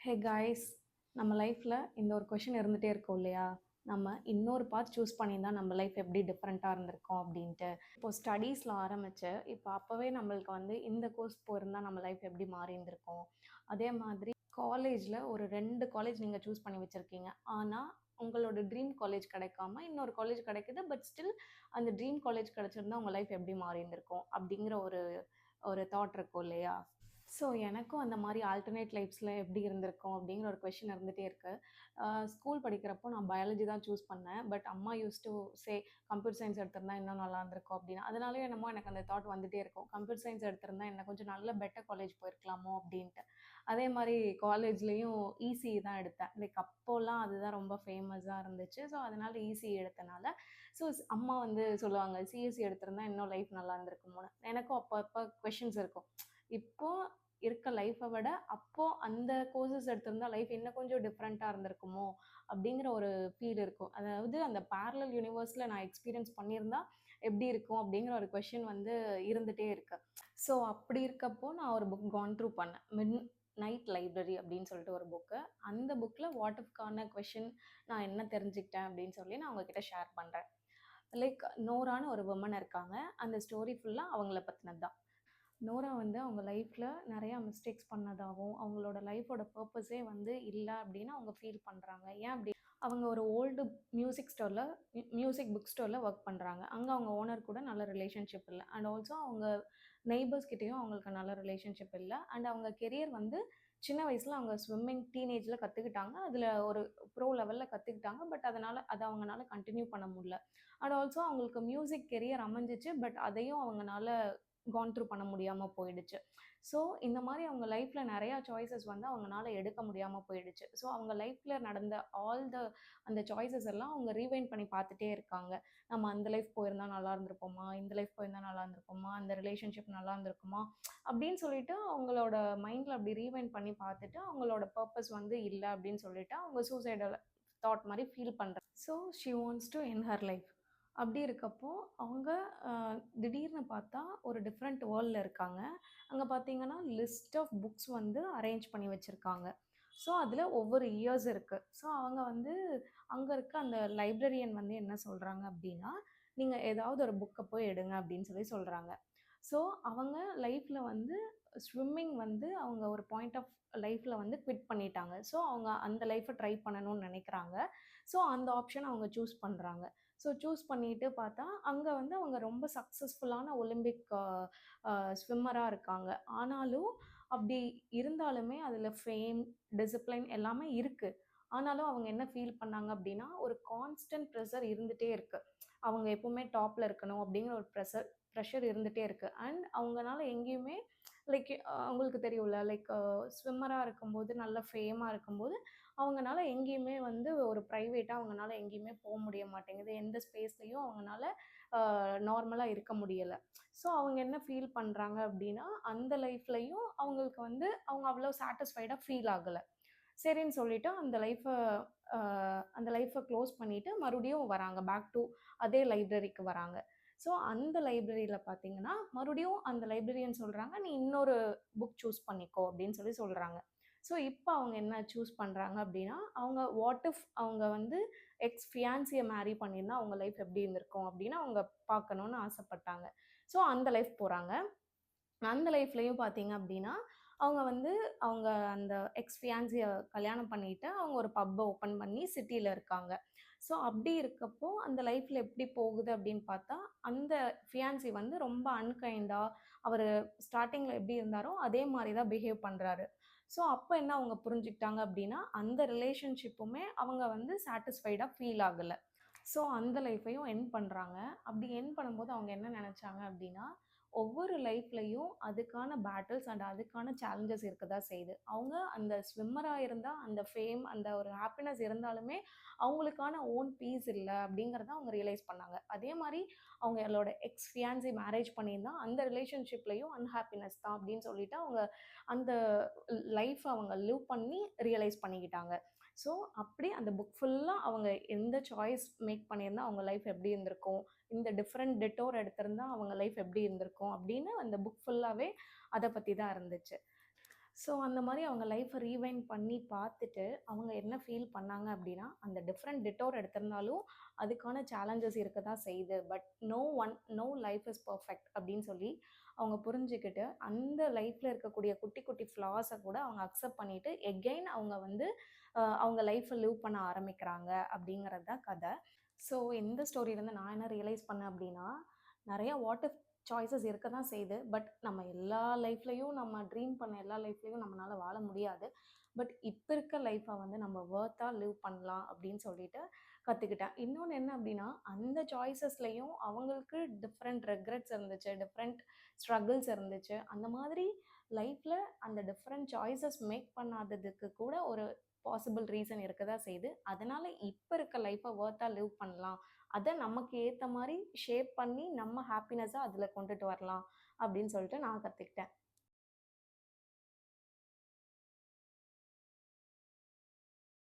Hey guys, நம்ம லைஃப்பில் இந்த ஒரு கொஷின் இருந்துகிட்டே இருக்கும் இல்லையா? நம்ம இன்னொரு பாத் சூஸ் பண்ணியிருந்தா நம்ம லைஃப் எப்படி டிஃப்ரெண்ட்டாக இருந்திருக்கும் அப்படின்ட்டு. இப்போ ஸ்டடீஸில் ஆரம்பித்து இப்போ அப்போவே நம்மளுக்கு இந்த கோர்ஸ் போயிருந்தால் நம்ம லைஃப் எப்படி மாறி இருந்திருக்கும். அதே மாதிரி காலேஜில் ஒரு 2 காலேஜ் நீங்கள் சூஸ் பண்ணி வச்சுருக்கீங்க. ஆனால் உங்களோட ட்ரீம் காலேஜ் கிடைக்காம இன்னொரு காலேஜ் கிடைக்குது. பட் ஸ்டில் அந்த ட்ரீம் காலேஜ் கிடைச்சிருந்தா உங்கள் லைஃப் எப்படி மாறி இருந்திருக்கும் அப்படிங்கிற ஒரு ஒரு தாட் இருக்கும் இல்லையா? ஸோ எனக்கும் அந்த மாதிரி ஆல்டர்னேட் லைஃப்ஸில் எப்படி இருந்திருக்கும் அப்படிங்கிற ஒரு கொஷின் இருந்துகிட்டே இருக்கு. ஸ்கூல் படிக்கிறப்போ நான் பயாலஜி தான் சூஸ் பண்ணேன். பட் அம்மா use to say computer science எடுத்திருந்தா இன்னும் நல்லா இருந்திருக்கும் அப்படின்னு. அதனாலே என்னமோ எனக்கு அந்த தாட் வந்துகிட்டே இருக்கும். கம்ப்யூட்டர் சயின்ஸ் எடுத்திருந்தா என்ன கொஞ்சம் நல்ல பெட்டர் காலேஜ் போயிருக்கலாமோ அப்படின்ட்டு. அதே மாதிரி காலேஜ்லேயும் இசிஇ தான் எடுத்தேன். லைக் அப்போல்லாம் அதுதான் ரொம்ப ஃபேமஸாக இருந்துச்சு. ஸோ அதனால் இசிஇ எடுத்தனால ஸோ அம்மா சொல்லுவாங்க, சிஎஸ்சி எடுத்திருந்தா இன்னும் லைஃப் நல்லா இருந்திருக்குமோன்னு. எனக்கும் அப்போ அப்போ கொஷின்ஸ் இருக்கும். இப்போ இருக்க லைஃப்பை விட அப்போ அந்த கோர்சஸ் எடுத்திருந்தா லைஃப் இன்னும் கொஞ்சம் டிஃப்ரெண்ட்டாக இருந்திருக்குமோ அப்படிங்கிற ஒரு ஃபீல் இருக்கும். அதாவது அந்த பேரலல் யூனிவர்ஸில் நான் எக்ஸ்பீரியன்ஸ் பண்ணியிருந்தா எப்படி இருக்கும் அப்படிங்கிற ஒரு கொஷின் இருந்துகிட்டே இருக்கு. ஸோ அப்படி இருக்கப்போ நான் ஒரு புக் கான் த்ரூ பண்ணேன். மிட் நைட் லைப்ரரி அப்படின்னு சொல்லிட்டு ஒரு புக்கு. அந்த புக்கில் வாட் இஃப்கான கொஷின் நான் என்ன தெரிஞ்சுக்கிட்டேன் அப்படின்னு சொல்லி நான் உங்ககிட்ட ஷேர் பண்ணுறேன். லைக் நோரான்னு ஒரு விமன் இருக்காங்க. அந்த ஸ்டோரி ஃபுல்லாக அவங்கள பற்றினது தான். நோரா அவங்க லைஃப்பில் நிறையா மிஸ்டேக்ஸ் பண்ணதாகவும் அவங்களோட லைஃபோட பர்பஸே இல்லை அப்படின்னு அவங்க ஃபீல் பண்ணுறாங்க. ஏன் அப்படி? அவங்க ஒரு ஓல்டு மியூசிக் புக் ஸ்டோரில் ஒர்க் பண்ணுறாங்க. அங்கே அவங்க ஓனர் கூட நல்ல ரிலேஷன்ஷிப் இல்லை. அண்ட் ஆல்சோ அவங்க நெய்பர்ஸ் கிட்டேயும் அவங்களுக்கு நல்ல ரிலேஷன்ஷிப் இல்லை. அண்ட் அவங்க கெரியர் சின்ன வயசில் அவங்க ஸ்விம்மிங் டீனேஜில் கற்றுக்கிட்டாங்க. அதில் ஒரு ப்ரோ லெவலில் கற்றுக்கிட்டாங்க. பட் அதை அவங்களால கண்டினியூ பண்ண முடியல. அண்ட் ஆல்சோ அவங்களுக்கு மியூசிக் கெரியர் அமைஞ்சிச்சு. பட் அதையும் அவங்களால கான் த்ரூ பண்ண முடியாமல் போயிடுச்சு. ஸோ இந்த மாதிரி அவங்க லைஃப்பில் நிறையா சாய்ஸஸ் அவங்களால எடுக்க முடியாமல் போயிடுச்சு. ஸோ அவங்க லைஃப்பில் நடந்த அந்த சாய்ஸஸ் எல்லாம் அவங்க ரீவைண்ட் பண்ணி பார்த்துட்டே இருக்காங்க. நம்ம அந்த லைஃப் போயிருந்தா நல்லா இருந்திருப்போமா, இந்த லைஃப் போயிருந்தா நல்லா இருந்திருப்போமா, அந்த ரிலேஷன்ஷிப் நல்லா இருந்திருக்குமா அப்படின்னு சொல்லிட்டு அவங்களோட மைண்டில் அப்படி ரீவைண்ட் பண்ணி பார்த்துட்டு அவங்களோட பர்பஸ் இல்லை அப்படின்னு சொல்லிட்டு அவங்க சூசைடல் தாட் மாதிரி ஃபீல் பண்ணுறாங்க. So she wants to end her life. அப்படி இருக்கப்போ அவங்க திடீர்னு பார்த்தா ஒரு டிஃப்ரெண்ட் வேர்ல்டில் இருக்காங்க. அங்கே பார்த்தீங்கன்னா லிஸ்ட் ஆஃப் புக்ஸ் அரேஞ்ச் பண்ணி வச்சுருக்காங்க. ஸோ அதில் ஒவ்வொரு இயர்ஸ் இருக்குது. ஸோ அவங்க அங்கே இருக்க அந்த லைப்ரரியன் என்ன சொல்கிறாங்க அப்படின்னா, நீங்கள் ஏதாவது ஒரு புக்கை போய் எடுங்க அப்படின்னு சொல்கிறாங்க. ஸோ அவங்க லைஃப்பில் ஸ்விம்மிங் அவங்க ஒரு பாயிண்ட் ஆஃப் லைஃப்பில் குவிட் பண்ணிட்டாங்க. ஸோ அவங்க அந்த லைஃப்பை ட்ரை பண்ணணும்னு நினைக்கிறாங்க. ஸோ அந்த ஆப்ஷன் அவங்க சூஸ் பண்ணுறாங்க. ஸோ சூஸ் பண்ணிட்டு பார்த்தா அங்கே அவங்க ரொம்ப சக்ஸஸ்ஃபுல்லான ஒலிம்பிக் ஸ்விம்மராக இருக்காங்க. ஆனாலும் அப்படி இருந்தாலுமே அதில் ஃபேம், டிசிப்ளின் எல்லாமே இருக்குது. ஆனாலும் அவங்க என்ன ஃபீல் பண்ணாங்க அப்படின்னா, ஒரு கான்ஸ்டன்ட் ப்ரெஷர் இருந்துகிட்டே இருக்குது. அவங்க எப்போவுமே டாப்பில் இருக்கணும் அப்படிங்கிற ஒரு ப்ரெஷர் இருந்துகிட்டே இருக்குது. அண்ட் அவங்களால எங்கேயுமே லைக் அவங்களுக்கு தெரியும்ல, லைக் ஸ்விம்மராக இருக்கும்போது நல்ல ஃபேமாக இருக்கும்போது அவங்களால எங்கேயுமே ஒரு ப்ரைவேட்டாக அவங்களால எங்கேயுமே போக முடிய மாட்டேங்குது. எந்த ஸ்பேஸ்லேயும் அவங்களால நார்மலாக இருக்க முடியலை. ஸோ அவங்க என்ன ஃபீல் பண்ணுறாங்க அப்படின்னா, அந்த லைஃப்லையும் அவங்களுக்கு அவங்க அவ்வளோ சாட்டிஸ்ஃபைடாக ஃபீல் ஆகலை. சரின்னு சொல்லிட்டு அந்த லைஃப்பை க்ளோஸ் பண்ணிவிட்டு மறுபடியும் வராங்க. பேக் டு அதே லைப்ரரிக்கு வராங்க. ஸோ அந்த லைப்ரரியில் பார்த்தீங்கன்னா மறுபடியும் அந்த லைப்ரரியன் சொல்கிறாங்க, நீ இன்னொரு புக் சூஸ் பண்ணிக்கோ அப்படின்னு சொல்கிறாங்க. ஸோ இப்போ அவங்க என்ன சூஸ் பண்ணுறாங்க அப்படின்னா, அவங்க வாட் இஃப் அவங்க எக்ஸ் ஃபியான்சியை மேரி பண்ணியிருந்தா அவங்க லைஃப் எப்படி இருந்திருக்கும் அப்படின்னு அவங்க பார்க்கணுன்னு ஆசைப்பட்டாங்க. ஸோ அந்த லைஃப் போகிறாங்க. அந்த லைஃப்லையும் பார்த்தீங்க அப்படின்னா, அவங்க அவங்க அந்த எக்ஸ் ஃபியான்சியை கல்யாணம் பண்ணிட்டு அவங்க ஒரு பப்பை ஓப்பன் பண்ணி சிட்டியில் இருக்காங்க. ஸோ அப்படி இருக்கப்போ அந்த லைஃப்பில் எப்படி போகுது அப்படின்னு பார்த்தா, அந்த ஃபியான்சி ரொம்ப அன்கைண்டாக அவர் ஸ்டார்டிங்கில் எப்படி இருந்தாரோ அதே மாதிரி தான் பிஹேவ் பண்ணுறாரு. ஸோ அப்போ என்ன அவங்க புரிஞ்சுக்கிட்டாங்க அப்படின்னா, அந்த ரிலேஷன்ஷிப்புமே அவங்க சாட்டிஸ்ஃபைடாக ஃபீல் ஆகலை. ஸோ அந்த லைஃப்பையும் எண்ட் பண்ணுறாங்க. அப்படி எண்ட் பண்ணும்போது அவங்க என்ன நினச்சாங்க அப்படின்னா, ஒவ்வொரு லைஃப்லையும் அதுக்கான பேட்டில்ஸ் அண்ட் அதுக்கான சேலஞ்சஸ் இருக்க தான் செய்யுது. அவங்க அந்த ஸ்விம்மராக இருந்தால் அந்த ஃபேம், அந்த ஒரு ஹாப்பினஸ் இருந்தாலுமே அவங்களுக்கான ஓன் பீஸ் இல்லை அப்படிங்கிறத அவங்க ரியலைஸ் பண்ணாங்க. அதே மாதிரி அவங்களோட எக்ஸ் ஃபியான்சி மேரேஜ் பண்ணியிருந்தா அந்த ரிலேஷன்ஷிப்லையும் அன்ஹாப்பினஸ் தான் அப்படின்னு சொல்லிட்டு அவங்க அந்த லைஃப்பை அவங்க லிவ் பண்ணி ரியலைஸ் பண்ணிக்கிட்டாங்க. ஸோ அப்படி அந்த புக் ஃபுல்லாக அவங்க எந்த சாய்ஸ் மேக் பண்ணியிருந்தா அவங்க லைஃப் எப்படி இருந்திருக்கும், இந்த டிஃப்ரெண்ட் டெட்டோர் எடுத்திருந்தா அவங்க லைஃப் எப்படி இருந்திருக்கும் அப்படின்னு அந்த புக் ஃபுல்லாகவே அதை பற்றி தான் இருந்துச்சு. ஸோ அந்த மாரி அவங்க லைஃப்ப ரீவைண்ட் பண்ணி பார்த்துட்டு, அவங்க என்ன ஃபீல் பண்ணாங்க அப்டின்னா, அந்த டிஃப்ரெண்ட் டிட்டோர் எடுத்திருந்தாலும், அதுக்கான சேலஞ்சஸ் இருக்க தான் செய்யுது. But no life is perfect அப்டின்னு சொல்லி அவங்க புரிஞ்சுக்கிட்டு, அந்த லைஃப்ல இருக்கக்கூடிய குட்டி, குட்டி ஃப்ளாஸ கூட அவங்க அக்செப்ட் பண்ணிட்டு, எகெயின் அவங்க வந்து அவங்க லைஃப்ப லிவ் பண்ண ஆரம்பிக்கிறாங்க அப்டிங்கிறது தான் கத. ஸோ இந்த ஸ்டோரியிலருந்து நான் என்ன ரியலைஸ் பண்ணேன் அப்டின்னா, நெறைய வாட் இஃப் சாய்ஸஸ் இருக்க தான் செய்யுது. பட் நம்ம எல்லா லைஃப்லயும் நம்ம ட்ரீம் பண்ண எல்லா லைஃப்லயும் நம்மனால வாழ முடியாது. பட் இப்ப இருக்க லைஃப்ப வந்து நம்ம வொர்த்தா லிவ் பண்ணலாம் அப்படின்னு சொல்லிட்டு கத்துக்கிட்டேன். இன்னொன்னு என்ன அப்படின்னா, அந்த சாய்ஸஸ்லயும் அவங்களுக்கு டிஃபரெண்ட் ரெக்ரெட்ஸ் இருந்துச்சு. டிஃபரெண்ட் ஸ்ட்ரகிள்ஸ் இருந்துச்சு. அந்த மாதிரி லைஃப்ல அந்த டிஃபரெண்ட் சாய்ஸஸ் மேக் பண்ணாததுக்கு கூட ஒரு பாசிபிள் ரீசன் இருக்க தான் செய்யுது. அதனால இப்ப இருக்க லைஃப்ப வொர்த்தா லிவ் பண்ணலாம். அத நமக்கு ஏத்த மாரி ஷேப் பண்ணி, நம்ம ஹாப்பினஸ அதுல கொண்டுட்டு வரலாம் அப்படின்னு சொல்லிட்டு நான் கத்துக்கிட்டேன்.